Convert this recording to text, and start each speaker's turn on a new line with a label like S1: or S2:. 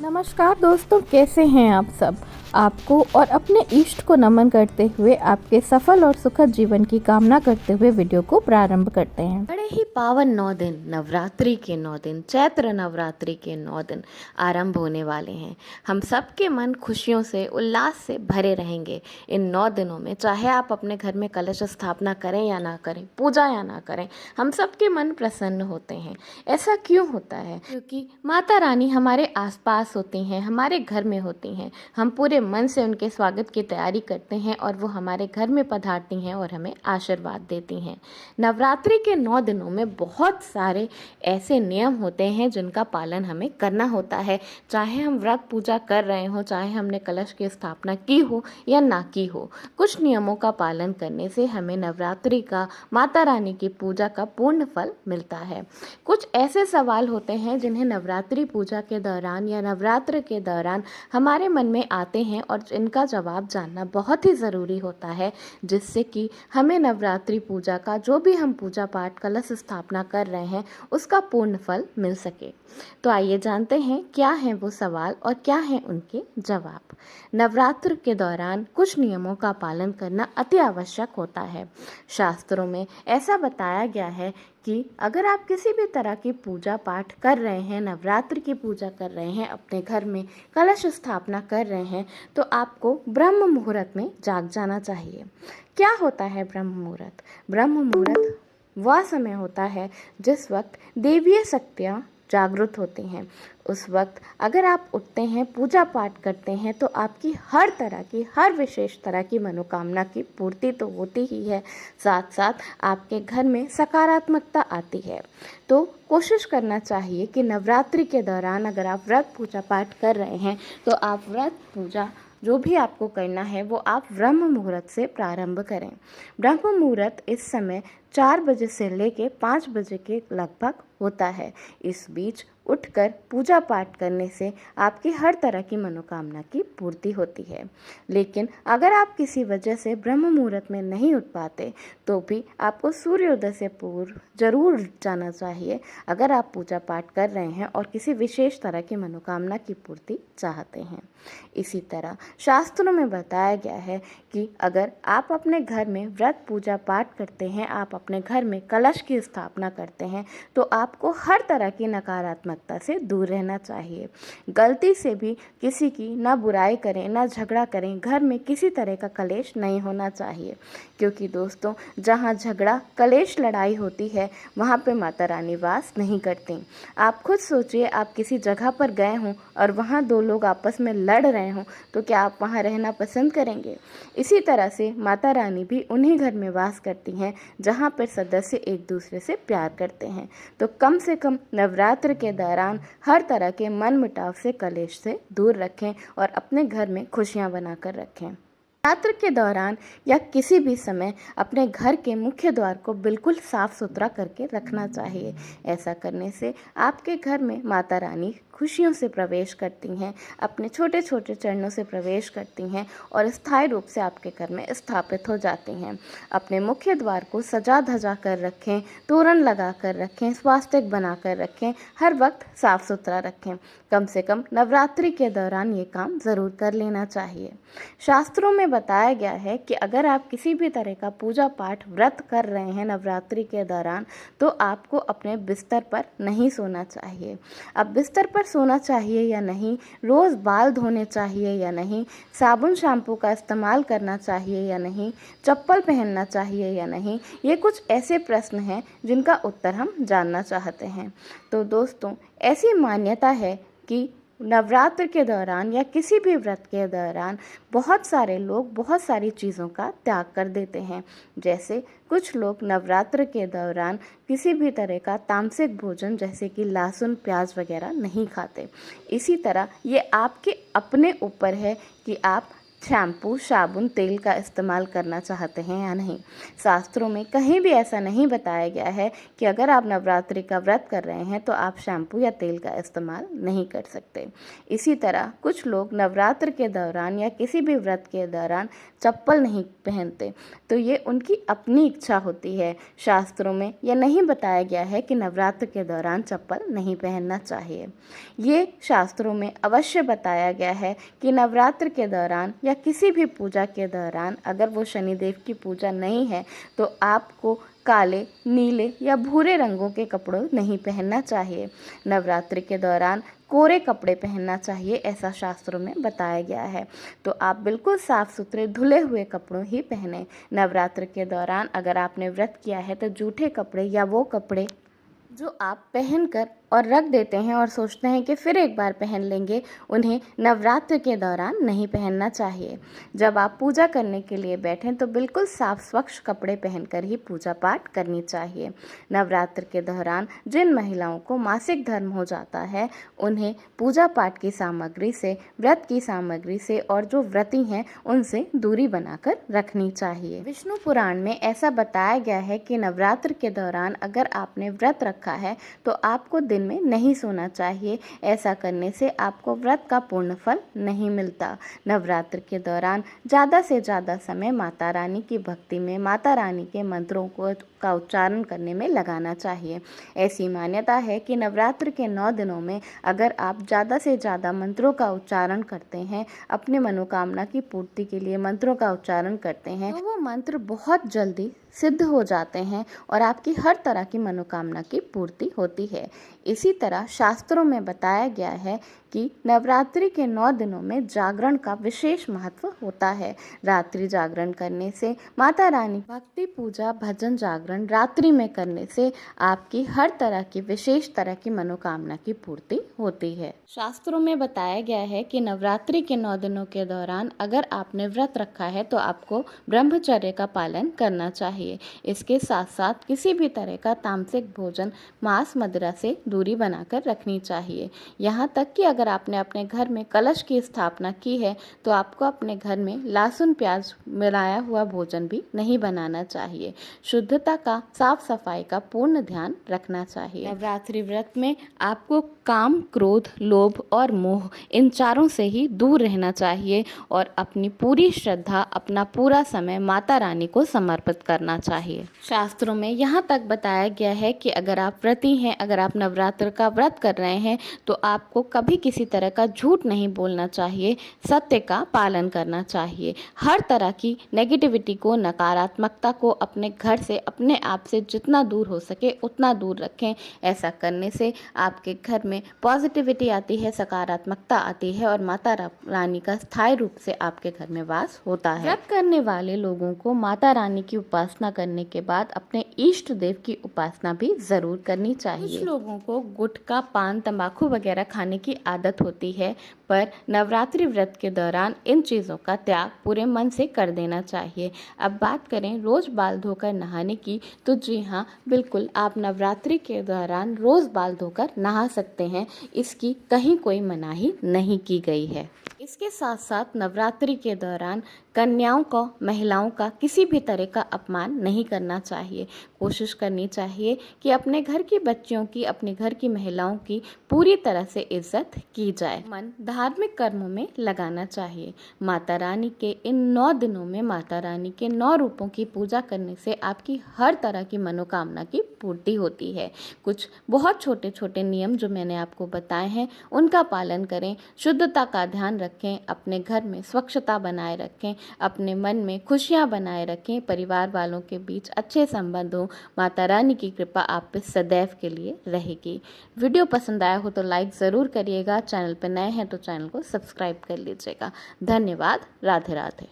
S1: नमस्कार दोस्तों, कैसे हैं आप सब। आपको और अपने इष्ट को नमन करते हुए आपके सफल और सुखद जीवन की कामना करते हुए वीडियो को प्रारंभ करते हैं।
S2: बड़े ही पावन 9 दिन, नवरात्रि के 9 दिन, चैत्र नवरात्रि के 9 दिन आरंभ होने वाले हैं। हम सबके मन खुशियों से, उल्लास से भरे रहेंगे इन 9 दिनों में। चाहे आप अपने घर में कलश स्थापना करें या ना करें, पूजा या ना करें, हम सबके मन प्रसन्न होते हैं। ऐसा क्यों होता है? क्योंकि माता रानी हमारे आसपास होती हैं, हमारे घर में होती हैं। हम पूरे मन से उनके स्वागत की तैयारी करते हैं और वो हमारे घर में पधारती हैं और हमें आशीर्वाद देती हैं। नवरात्रि के 9 दिनों में बहुत सारे ऐसे नियम होते हैं जिनका पालन हमें करना होता है। चाहे हम व्रत पूजा कर रहे हो, चाहे हमने कलश की स्थापना की हो या ना की हो, कुछ नियमों का पालन करने से हमें नवरात्रि का, माता रानी की पूजा का पूर्ण फल मिलता है। कुछ ऐसे सवाल होते हैं जिन्हें नवरात्रि पूजा के दौरान या नवरात्र के दौरान हमारे मन में आते हैं और इनका जवाब जानना बहुत ही ज़रूरी होता है, जिससे कि हमें नवरात्रि पूजा का, जो भी हम पूजा पाठ कलश स्थापना कर रहे हैं, उसका पूर्ण फल मिल सके। तो आइए जानते हैं क्या हैं वो सवाल और क्या हैं उनके जवाब। नवरात्र के दौरान कुछ नियमों का पालन करना अति आवश्यक होता है। शास्त्रों में ऐसा बताया गया है कि अगर आप किसी भी तरह की पूजा पाठ कर रहे हैं, नवरात्र की पूजा कर रहे हैं, अपने घर में कलश स्थापना कर रहे हैं, तो आपको ब्रह्म मुहूर्त में जाग जाना चाहिए। क्या होता है ब्रह्म मुहूर्त? ब्रह्म मुहूर्त वह समय होता है जिस वक्त देवीय शक्तियाँ जागृत होती हैं। उस वक्त अगर आप उठते हैं, पूजा पाठ करते हैं, तो आपकी हर तरह की, हर विशेष तरह की मनोकामना की पूर्ति तो होती ही है, साथ साथ आपके घर में सकारात्मकता आती है। तो कोशिश करना चाहिए कि नवरात्रि के दौरान अगर आप व्रत पूजा पाठ कर रहे हैं, तो आप व्रत पूजा जो भी आपको करना है वो आप ब्रह्म मुहूर्त से प्रारंभ करें। ब्रह्म मुहूर्त इस समय 4 बजे से लेके 5 बजे के लगभग होता है। इस बीच उठकर पूजा पाठ करने से आपकी हर तरह की मनोकामना की पूर्ति होती है। लेकिन अगर आप किसी वजह से ब्रह्म मुहूर्त में नहीं उठ पाते, तो भी आपको सूर्योदय से पूर्व जरूर उठ जाना चाहिए, अगर आप पूजा पाठ कर रहे हैं और किसी विशेष तरह की मनोकामना की पूर्ति चाहते हैं। इसी तरह शास्त्रों में बताया गया है कि अगर आप अपने घर में व्रत पूजा पाठ करते हैं, आप अपने घर में कलश की स्थापना करते हैं, तो आपको हर तरह की नकारात्मकता से दूर रहना चाहिए। गलती से भी किसी की ना बुराई करें, ना झगड़ा करें, घर में किसी तरह का कलेश नहीं होना चाहिए, क्योंकि दोस्तों जहाँ झगड़ा, कलेश, लड़ाई होती है, वहाँ पे माता रानी वास नहीं करती। आप खुद सोचिए, आप किसी जगह पर गए हों और वहाँ 2 लोग आपस में लड़ रहे हों, तो क्या आप वहाँ रहना पसंद करेंगे? इसी तरह से माता रानी भी उन्हीं घर में वास करती हैं जहाँ पर सदस्य एक दूसरे से प्यार करते हैं। तो कम से कम नवरात्र के दौरान हर तरह के मन मुटाव से, कलेश से दूर रखें और अपने घर में खुशियाँ बनाकर रखें। नवरात्र के दौरान या किसी भी समय अपने घर के मुख्य द्वार को बिल्कुल साफ सुथरा करके रखना चाहिए। ऐसा करने से आपके घर में माता रानी खुशियों से प्रवेश करती हैं, अपने छोटे छोटे चरणों से प्रवेश करती हैं और स्थायी रूप से आपके घर में स्थापित हो जाती हैं। अपने मुख्य द्वार को सजा धजा कर रखें, तोरण लगा कर रखें, स्वास्तिक बना कर रखें, हर वक्त साफ सुथरा रखें। कम से कम नवरात्रि के दौरान ये काम ज़रूर कर लेना चाहिए। शास्त्रों में बताया गया है कि अगर आप किसी भी तरह का पूजा पाठ, व्रत कर रहे हैं नवरात्रि के दौरान, तो आपको अपने बिस्तर पर नहीं सोना चाहिए। अब बिस्तर पर सोना चाहिए या नहीं, रोज़ बाल धोने चाहिए या नहीं, साबुन शैम्पू का इस्तेमाल करना चाहिए या नहीं, चप्पल पहनना चाहिए या नहीं, ये कुछ ऐसे प्रश्न हैं जिनका उत्तर हम जानना चाहते हैं। तो दोस्तों, ऐसी मान्यता है कि नवरात्र के दौरान या किसी भी व्रत के दौरान बहुत सारे लोग बहुत सारी चीज़ों का त्याग कर देते हैं। जैसे कुछ लोग नवरात्र के दौरान किसी भी तरह का तामसिक भोजन, जैसे कि लहसुन, प्याज वगैरह नहीं खाते। इसी तरह ये आपके अपने ऊपर है कि आप शैम्पू, साबुन, तेल का इस्तेमाल करना चाहते हैं या नहीं। शास्त्रों में कहीं भी ऐसा नहीं बताया गया है कि अगर आप नवरात्रि का व्रत कर रहे हैं तो आप शैम्पू या तेल का इस्तेमाल नहीं कर सकते। इसी तरह कुछ लोग नवरात्र के दौरान या किसी भी व्रत के दौरान चप्पल नहीं पहनते, तो ये उनकी अपनी इच्छा होती है। शास्त्रों में यह नहीं बताया गया है कि नवरात्र के दौरान चप्पल नहीं पहनना चाहिए। ये शास्त्रों में अवश्य बताया गया है कि नवरात्र के दौरान या किसी भी पूजा के दौरान अगर वो शनिदेव की पूजा नहीं है तो आपको काले, नीले या भूरे रंगों के कपड़े नहीं पहनना चाहिए। नवरात्रि के दौरान कोरे कपड़े पहनना चाहिए, ऐसा शास्त्रों में बताया गया है। तो आप बिल्कुल साफ सुथरे धुले हुए कपड़ों ही पहने। नवरात्र के दौरान अगर आपने व्रत किया है तो जूठे कपड़े या वो कपड़े जो आप पहनकर और रख देते हैं और सोचते हैं कि फिर एक बार पहन लेंगे, उन्हें नवरात्र के दौरान नहीं पहनना चाहिए। जब आप पूजा करने के लिए बैठें तो बिल्कुल साफ स्वच्छ कपड़े पहनकर ही पूजा पाठ करनी चाहिए। नवरात्र के दौरान जिन महिलाओं को मासिक धर्म हो जाता है उन्हें पूजा पाठ की सामग्री से, व्रत की सामग्री से और जो व्रती हैं उनसे दूरी बनाकर रखनी चाहिए। विष्णु पुराण में ऐसा बताया गया है कि नवरात्र के दौरान अगर आपने व्रत रखा है तो आपको दिन में नहीं सोना चाहिए। ऐसा करने से आपको व्रत का पूर्ण फल नहीं मिलता। नवरात्र के दौरान ज़्यादा से ज़्यादा समय माता रानी की भक्ति में, माता रानी के मंत्रों का उच्चारण करने में लगाना चाहिए। ऐसी मान्यता है कि नवरात्र के 9 दिनों में अगर आप ज़्यादा से ज़्यादा मंत्रों का उच्चारण करते हैं, अपने मनोकामना की पूर्ति के लिए मंत्रों का उच्चारण करते हैं, तो वो मंत्र बहुत जल्दी सिद्ध हो जाते हैं और आपकी हर तरह की मनोकामना की पूर्ति होती है। इसी तरह शास्त्रों में बताया गया है कि नवरात्रि के 9 दिनों में जागरण का विशेष महत्व होता है। रात्रि जागरण करने से, माता रानी भक्ति, पूजा, भजन, जागरण रात्रि में करने से आपकी हर तरह की विशेष तरह की मनोकामना की पूर्ति होती है। शास्त्रों में बताया गया है कि नवरात्रि के 9 दिनों के दौरान अगर आपने व्रत रखा है तो आपको ब्रह्मचर्य का पालन करना चाहिए। इसके साथ साथ किसी भी तरह का तामसिक भोजन, मांस, मदिरा से दूरी बनाकर रखनी चाहिए। यहाँ तक कि अगर आपने अपने घर में कलश की स्थापना की है तो आपको अपने घर में लहसुन प्याज मिलाया हुआ भोजन भी नहीं बनाना चाहिए। शुद्धता का, साफ सफाई का पूर्ण ध्यान रखना चाहिए। नवरात्रि व्रत में आपको काम, क्रोध, लोभ और मोह इन चारों से ही दूर रहना चाहिए और अपनी पूरी श्रद्धा, अपना पूरा समय माता रानी को समर्पित करना चाहिए। शास्त्रों में यहाँ तक बताया गया है कि अगर आप व्रती हैं, अगर आप नवरात्र का व्रत कर रहे हैं तो आपको कभी किसी तरह का झूठ नहीं बोलना चाहिए, सत्य का पालन करना चाहिए। हर तरह की नेगेटिविटी को, नकारात्मकता को अपने घर से, अपने आप से जितना दूर हो सके उतना दूर रखें। ऐसा करने से आपके घर में पॉजिटिविटी आती है, सकारात्मकता आती है और माता रानी का स्थायी रूप से आपके घर में वास होता है। व्रत करने वाले लोगों को माता रानी की उपासना करने के बाद अपने इष्ट देव की उपासना भी जरूर करनी चाहिए। कुछ लोगों को गुटखा, पान, तंबाकू वगैरह खाने की आदत होती है, पर नवरात्रि व्रत के दौरान इन चीज़ों का त्याग पूरे मन से कर देना चाहिए। अब बात करें रोज बाल धोकर नहाने की, तो जी हाँ, बिल्कुल आप नवरात्रि के दौरान रोज बाल धोकर नहा सकते हैं। इसकी कहीं कोई मनाही नहीं की गई है। इसके साथ साथ नवरात्रि के दौरान कन्याओं को, महिलाओं का किसी भी तरह का अपमान नहीं करना चाहिए। कोशिश करनी चाहिए कि अपने घर की बच्चियों की, अपने घर की महिलाओं की पूरी तरह से इज्जत की जाए। मन धार्मिक कर्मों में लगाना चाहिए। माता रानी के इन 9 दिनों में माता रानी के 9 रूपों की पूजा करने से आपकी हर तरह की मनोकामना की पूर्ति होती है। कुछ बहुत छोटे छोटे नियम जो मैंने आपको बताए हैं उनका पालन करें, शुद्धता का ध्यान रखें, अपने घर में स्वच्छता बनाए रखें, अपने मन में खुशियां बनाए रखें, परिवार वालों के बीच अच्छे संबंध हो। माता रानी की कृपा आप पे सदैव के लिए रहेगी। वीडियो पसंद आया हो तो लाइक ज़रूर करिएगा। चैनल पर नए हैं तो चैनल को सब्सक्राइब कर लीजिएगा। धन्यवाद। राधे राधे।